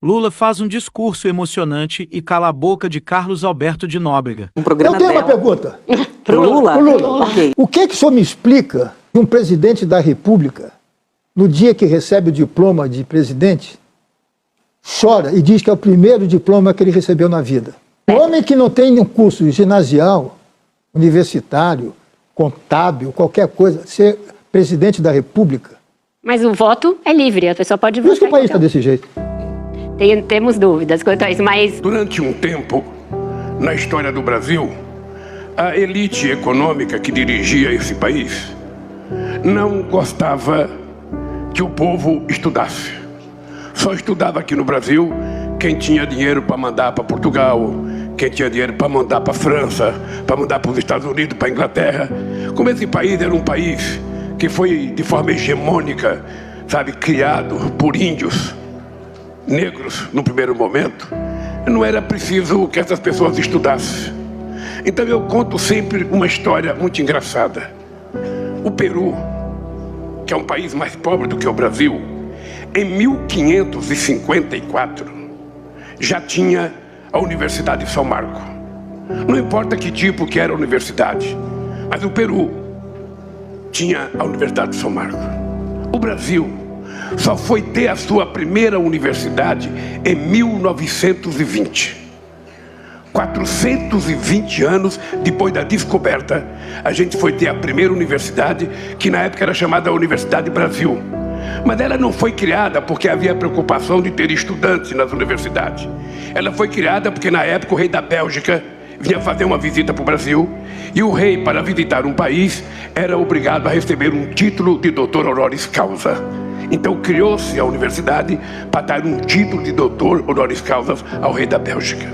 Lula faz um discurso emocionante e cala a boca de Carlos Alberto de Nóbrega. Eu tenho uma pergunta. Pro Lula? Pro Lula. Ok. O que o senhor me explica que um presidente da República, no dia que recebe o diploma de presidente, chora e diz que é o primeiro diploma que ele recebeu na vida? O homem que não tem um curso ginasial, universitário, contábil, qualquer coisa, ser presidente da República. Mas o voto é livre, a pessoa pode votar. Por isso que o país está desse jeito. Temos dúvidas quanto a isso, mas... Durante um tempo, na história do Brasil, a elite econômica que dirigia esse país não gostava que o povo estudasse. Só estudava aqui no Brasil quem tinha dinheiro para mandar para Portugal, quem tinha dinheiro para mandar para a França, para mandar para os Estados Unidos, para a Inglaterra. Como esse país era um país que foi de forma hegemônica, sabe, criado por índios negros no primeiro momento, não era preciso que essas pessoas estudassem. Então eu conto sempre uma história muito engraçada. O Peru, que é um país mais pobre do que o Brasil, em 1554 já tinha a Universidade de São Marco. Não importa que tipo que era a universidade, mas o Peru tinha a Universidade de São Marco. O Brasil só foi ter a sua primeira universidade em 1920. 420 anos depois da descoberta, a gente foi ter a primeira universidade, que na época era chamada Universidade Brasil. Mas ela não foi criada porque havia preocupação de ter estudantes nas universidades. Ela foi criada porque na época o rei da Bélgica vinha fazer uma visita para o Brasil, e o rei, para visitar um país, era obrigado a receber um título de doutor honoris causa. Então criou-se a universidade para dar um título de doutor honoris causa ao rei da Bélgica.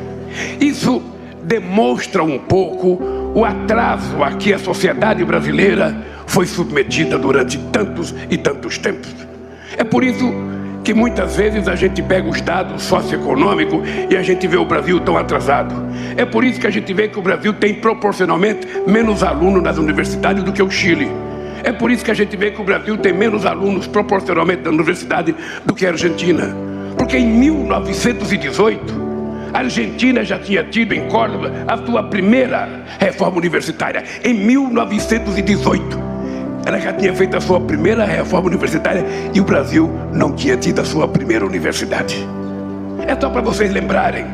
Isso demonstra um pouco o atraso a que a sociedade brasileira foi submetida durante tantos e tantos tempos. É por isso que muitas vezes a gente pega os dados socioeconômicos e a gente vê o Brasil tão atrasado. É por isso que a gente vê que o Brasil tem proporcionalmente menos alunos nas universidades do que o Chile. É por isso que a gente vê que o Brasil tem menos alunos proporcionalmente na universidade do que a Argentina. Porque em 1918, a Argentina já tinha tido em Córdoba a sua primeira reforma universitária. Em 1918. Ela já tinha feito a sua primeira reforma universitária e o Brasil não tinha tido a sua primeira universidade. É só para vocês lembrarem,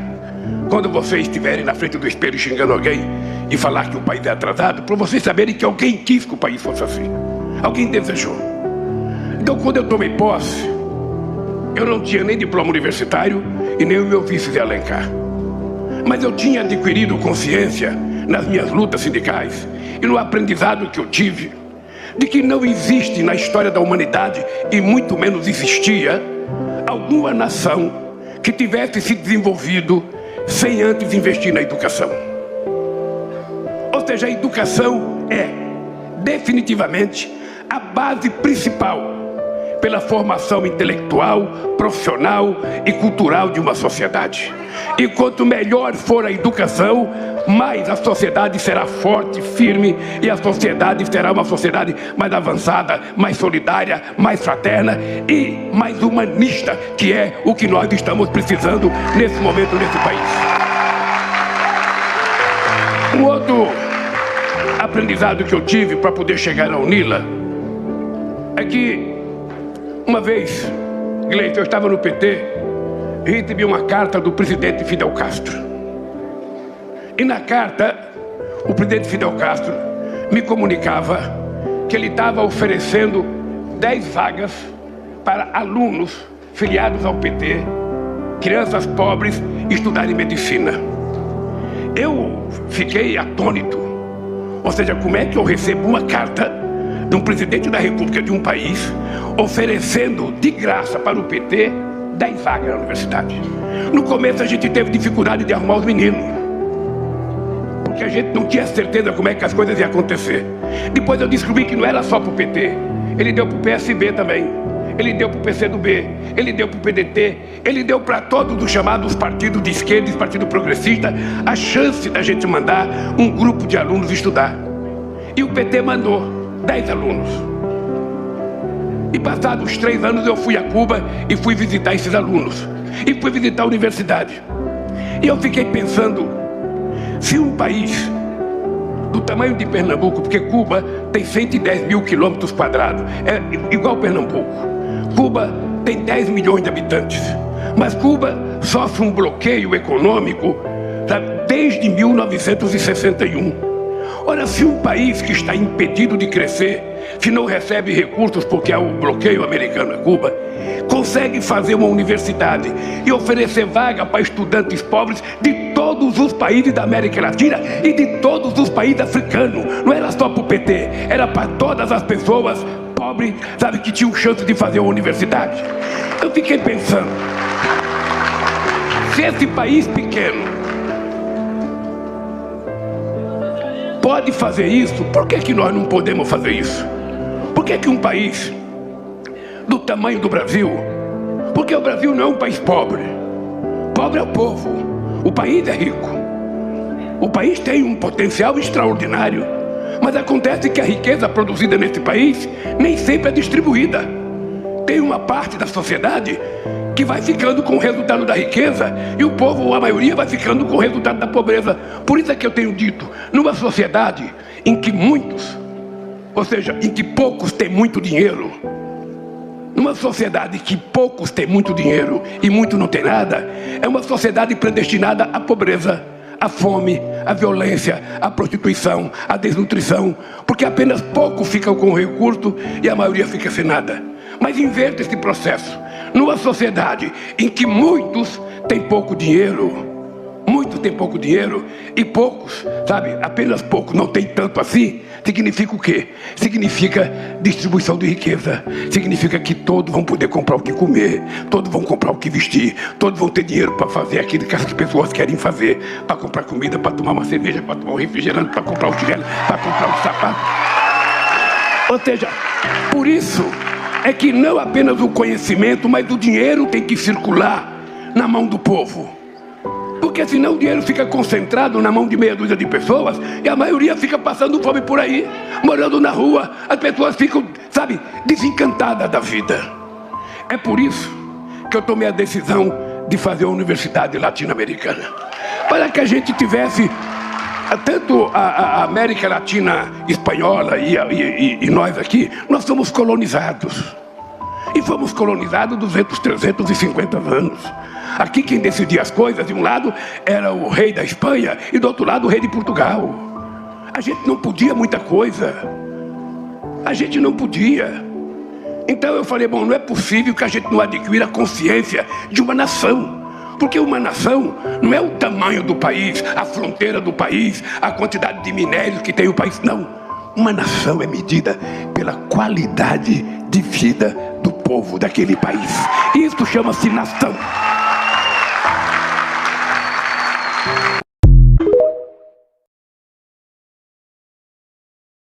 quando vocês estiverem na frente do espelho xingando alguém e falar que o país é atrasado, para vocês saberem que alguém quis que o país fosse assim. Alguém desejou. Então, quando eu tomei posse, eu não tinha nem diploma universitário e nem o meu vice de Alencar. Mas eu tinha adquirido consciência nas minhas lutas sindicais e no aprendizado que eu tive de que não existe na história da humanidade, e muito menos existia, alguma nação que tivesse se desenvolvido sem antes investir na educação. Ou seja, a educação é definitivamente a base principal pela formação intelectual, profissional e cultural de uma sociedade. E quanto melhor for a educação, mais a sociedade será forte, firme, e a sociedade será uma sociedade mais avançada, mais solidária, mais fraterna e mais humanista, que é o que nós estamos precisando nesse momento nesse país. Um outro aprendizado que eu tive para poder chegar à UNILA é que uma vez, Gleito, eu estava no PT e recebi uma carta do presidente Fidel Castro. E na carta, o presidente Fidel Castro me comunicava que ele estava oferecendo 10 vagas para alunos filiados ao PT, crianças pobres, estudarem medicina. Eu fiquei atônito. Ou seja, como é que eu recebo uma carta de um presidente da República de um país oferecendo de graça para o PT 10 vagas na universidade? No começo a gente teve dificuldade de arrumar os meninos, porque a gente não tinha certeza como é que as coisas iam acontecer. Depois eu descobri que não era só para o PT, ele deu para o PSB também, ele deu para o PCdoB, ele deu para o PDT, ele deu para todos os chamados partidos de esquerda e partido progressista a chance da gente mandar um grupo de alunos estudar. E o PT mandou 10 alunos. E passados 3 anos eu fui a Cuba e fui visitar esses alunos. e fui visitar a universidade. E eu fiquei pensando, se um país do tamanho de Pernambuco, porque Cuba tem 110 mil quilômetros quadrados, é igual Pernambuco. Cuba tem 10 milhões de habitantes, mas Cuba sofre um bloqueio econômico, sabe, desde 1961. Ora, se um país que está impedido de crescer, que não recebe recursos porque há o bloqueio americano a Cuba, consegue fazer uma universidade e oferecer vaga para estudantes pobres de todos os países da América Latina e de todos os países africanos. Não era só para o PT, era para todas as pessoas pobres, sabe, que tinham chance de fazer uma universidade. Eu fiquei pensando, se esse país pequeno pode fazer isso, por que nós não podemos fazer isso? Por que um país do tamanho do Brasil, porque o Brasil não é um país pobre, pobre é o povo, o país é rico, o país tem um potencial extraordinário, mas acontece que a riqueza produzida nesse país nem sempre é distribuída. Tem uma parte da sociedade que vai ficando com o resultado da riqueza e o povo, ou a maioria, vai ficando com o resultado da pobreza. Por isso é que eu tenho dito, numa sociedade em que muitos, ou seja, em que poucos têm muito dinheiro, numa sociedade que poucos têm muito dinheiro e muito não tem nada, é uma sociedade predestinada à pobreza, à fome, à violência, à prostituição, à desnutrição, porque apenas poucos ficam com o recurso e a maioria fica sem nada. Mas inverta esse processo. Numa sociedade em que muitos têm pouco dinheiro, e poucos, sabe, apenas poucos, não tem tanto assim, significa o quê? Significa distribuição de riqueza, significa que todos vão poder comprar o que comer, todos vão comprar o que vestir, todos vão ter dinheiro para fazer aquilo que as pessoas querem fazer, para comprar comida, para tomar uma cerveja, para tomar um refrigerante, para comprar um chinelo, para comprar um sapato. Ou seja, por isso é que não apenas o conhecimento, mas o dinheiro tem que circular na mão do povo. Porque senão o dinheiro fica concentrado na mão de meia dúzia de pessoas e a maioria fica passando fome por aí, morando na rua. As pessoas ficam, sabe, desencantadas da vida. É por isso que eu tomei a decisão de fazer a Universidade Latino-Americana. Para que a gente tivesse tanto a América Latina espanhola e nós aqui, nós somos colonizados. E fomos colonizados 200, 350 anos. Aqui quem decidia as coisas, de um lado era o rei da Espanha e do outro lado o rei de Portugal. A gente não podia muita coisa. A gente não podia. Então eu falei, bom, não é possível que a gente não adquira a consciência de uma nação. Porque uma nação não é o tamanho do país, a fronteira do país, a quantidade de minérios que tem o país, não. Uma nação é medida pela qualidade de vida do povo daquele país. Isso chama-se nação.